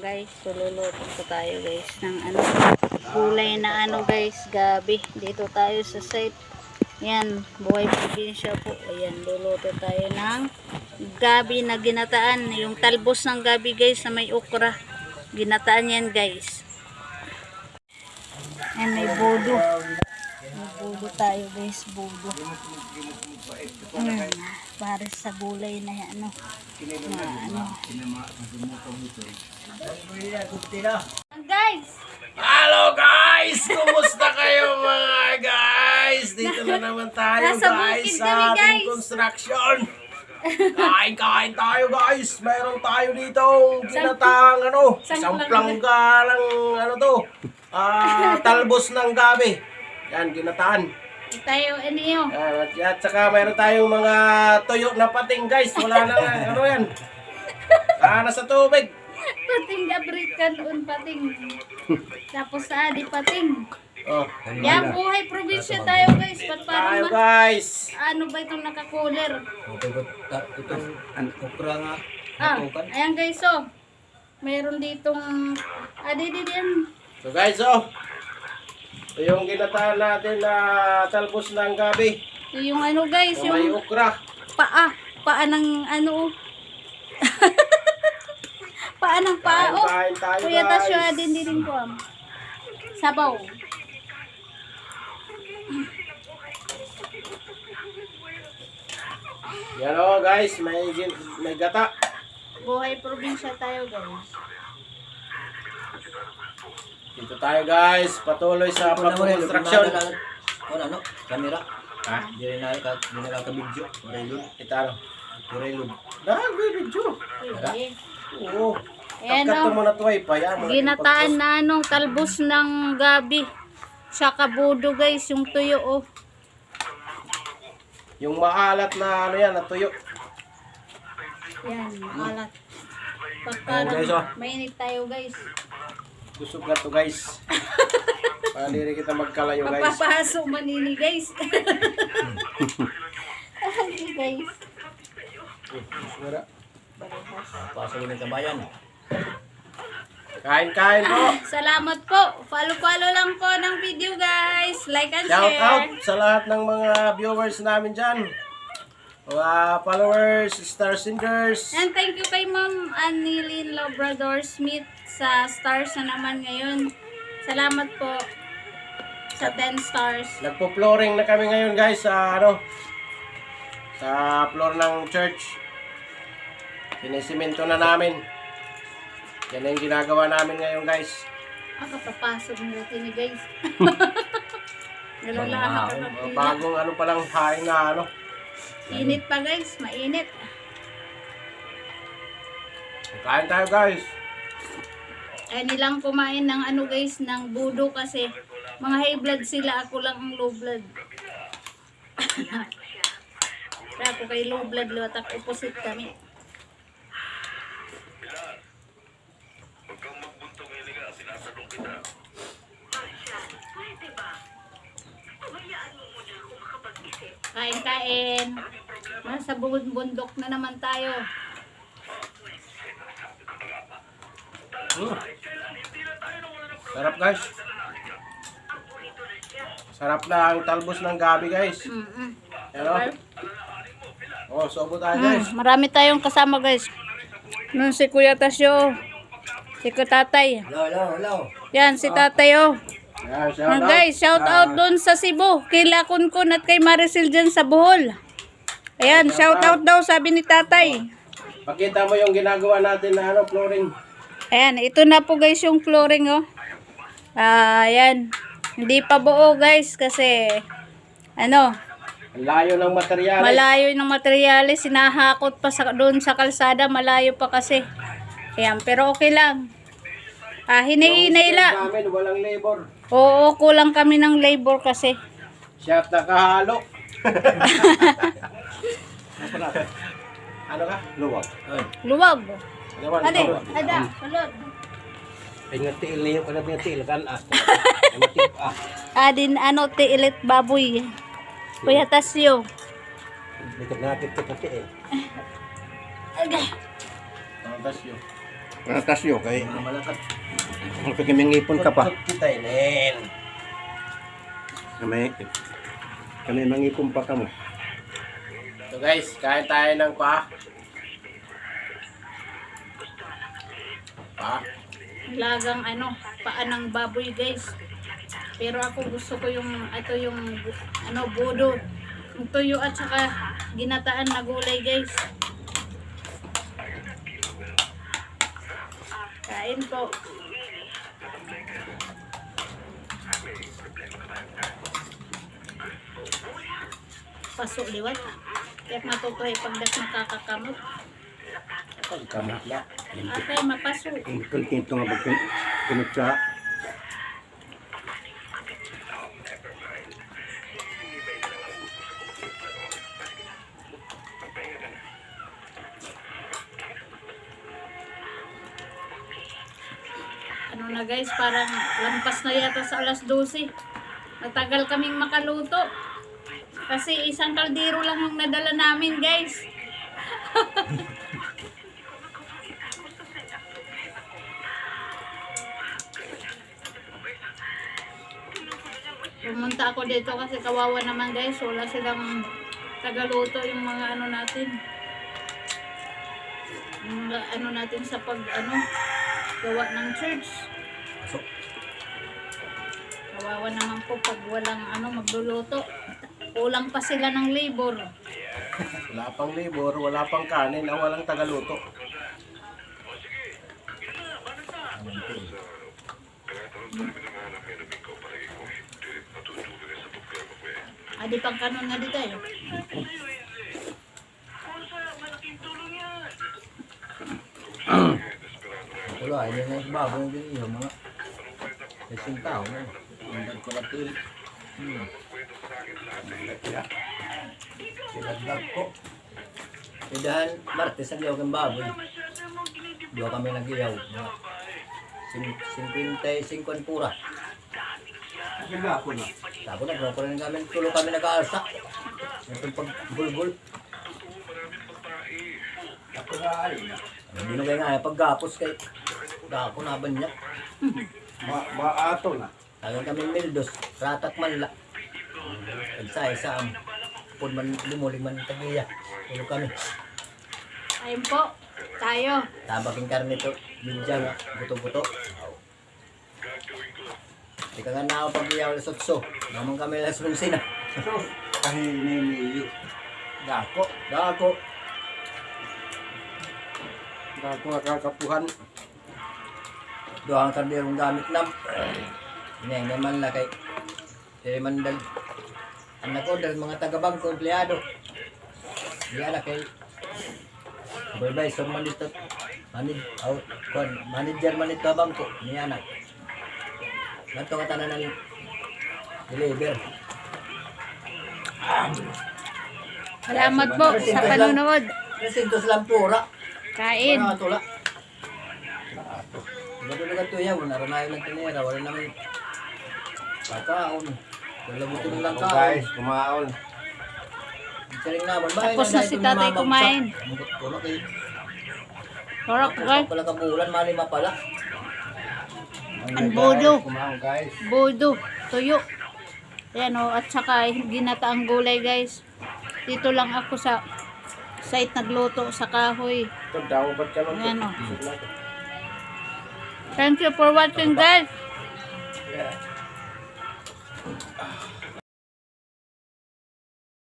guys, so luluto po tayo guys ng ano, kulay na ano guys, gabi. Dito tayo sa site. Yan, buhay probinsya po. Ayan, luluto tayo ng gabi na ginataan. Yung talbos ng gabi guys na may okra. Ginataan yan guys. Ayan, may bodo. May bodo tayo guys, bodo. Para sa gulay na yan, ano. Guys! Hello guys! Kumusta kayo mga guys? Dito na naman tayo Nasa guys bukid sa kami, ating guys. construction. Kain tayo guys. Meron tayo dito ginatang ano, isang planggalang ano to. Talbos ng gabi. Yan, ginataan. Tayo, ano yun? At saka mayroon tayong mga tuyo na pating guys. Wala na ano yan. Nasa tubig. Pating gabrikan un pating. Tapos sa adi pating. Oh, Yan, buhay probinsya tayo guys. Ba't parang tayo guys. ano ba itong nakakuler? Itong okra nga. Ayan guys, oh. Mayroon ditong adi yan. So guys, ito yung ginataan natin na talbos ng gabi. Ito yung ano guys, So, may yung okra. paa ng ano. Paa ng paa, oh. Kain tayo Kuya Tasyo, guys. din ko. Sabaw. Yan guys, may gata. Buhay probinsya tayo guys. Dito tayo guys, patuloy sa pag-construction. Ano? Kamera? Ha? Hindi na nakaka-video. Marelod. Ito ano? Marelod. Video. Okay. Oo. Ayan, Kakat oh. mo na ito ay paya. Ginataan na anong talbos ng gabi. Tsaka budo guys, yung tuyo, oh. Yung maalat na ano yan, na tuyo. Yan, alat. Ayan, guys, oh. Mainit tayo guys. Busog na to guys. Para hindi rin kita magkalayo guys. Magpapahaso manini guys. Ay guys. Wala. Pasok ng kabayan. Kain po. Salamat po. Follow lang po ng video guys. Like and Shout out share. sa lahat ng mga viewers namin dyan. Mga followers, star singers. And thank you kay Ma'am Annilyn Labrador Smith sa stars na naman ngayon. Salamat po sa 10 stars. Nagpo-flooring na kami ngayon guys sa ano, sa floor ng church. Sinisimento na namin. Yan yung ginagawa namin ngayon guys. Kapapasok ng natin ni guys. Nalalahan ka ng pila. Bagong ano palang hain na ano. Init pa guys, mainit. Kain tayo guys. Ay nilang kumain ng ano guys, ng budo kasi mga high blood sila, ako lang ang low blood. Kaya ako kay low blood, liwatak opposite kami. Kain. Nasa bundok na naman tayo. Sarap guys. Sarap na ang talbos ng gabi guys. Ano? Oh, sobo tayo guys. Marami tayong kasama guys. Nun si Kuya Tasyo. Si Tatay. Hello. Yan, si Tatay oh. Yan, shout out. Guys, shout out doon sa Cebu. Kay Lakunkun at kay Maricel dyan sa Bohol. Ayan, shout out daw sabi ni Tatay. Pakita mo yung ginagawa natin na ano, flooring. Ayan, ito na po guys yung flooring oh. Ayan. Hindi pa buo guys kasi ano, Ang layo ng materyales. malayo ng materyales, sinahakot pa doon sa kalsada, malayo pa kasi. Ayan, pero okay lang. Hinay-hinay Yung lang. skills namin, walang labor. Oo, kulang kami ng labor kasi. Shot na kahalo. Ano ka? Luwag. Luwag. Naman, Ade, luwag. ada, kulot. Ay nga tiil na yung kanab niya tiil kan Adin, ano, tiilit baboy. Kuya Tasyo. Dito natin ito pati eh. Okay. Tapos yun. Ratas nyo kay Malakat. kami ngipon ka pa. Kita inin. Kami mangipon pa ka mo. So guys, kain tayo ng pa. Lagang paa ng baboy guys. Pero ako gusto ko yung budo. Yung tuyo at saka ginataan na gulay guys. Kain po. Pasok liwat. Kaya matutuhay pagdas nakakakamot. Kamot na. Atay mapasok. Ang kontinto nga pagkunot sa Ano na guys, parang lampas na yata sa alas 12. Natagal kaming makaluto. Kasi isang kaldero lang yung nadala namin guys. Pumunta ako dito kasi kawawa naman guys. Wala silang tagaluto yung mga natin. Yung natin sa gawa ng church. Kawawa naman po pag walang magluluto. Kulang pa sila ng labor. Wala pang labor, wala pang kanin, walang tagaluto. Adi pang kanon nga di tayo. wala, yun na yung bago yung ganyan, mga kasing tao na. Ang kalatil. Sinagdag ko. Sidahan, Martes, nag-iyaw kang baboy. Dua kami nag-iyaw. 55 ang pura. Ako na. Tapos nag-iyaw rin kami, tulo kami nag-aalsa. Itong pagbulbul. Ako na ay. Hindi na kayo nga, paggapos kay Dako na ba niya? Maato na. Tagang kami mildos, ratak man la. Isa-isa ang pun man lumulig man tagiya. Tulog kami. Ayun po. Tayo. Tabaking karne to, bidya nga, buto-buto. Di ka nga na ako pag-iyaw la sotso. Naman kami la sunsina. Kahininiyo. Dako. Dako. Dako nakakapuhan. Doang karderong gamit nam. Hindi man la kay. Hindi man dal. Anak ko dal mga taga-bangko, empleyado. Diyan na kay. Supervisor man dito. Manager man dito bangko. Niya na. Ganto ka tanan ng deliver. Salamat po sa panonood. Presintos lang pura. Kain. Wala tula. Madulagan to yan, naranayan ng tinera, wala naman kakaon. Wala buto lang So kaon. guys, kumaon. Saling naman, Tapos na si tatay kumain. Sarap guys. Pala kabulan, malima pala. Ang bodo. Kumaon guys. Bodo. Tuyo. Ayan at saka ginataang gulay guys. Dito lang ako sa site nagluto sa kahoy. Ito daw, ba't ka lang? Ayan Thank you for watching guys. Yeah.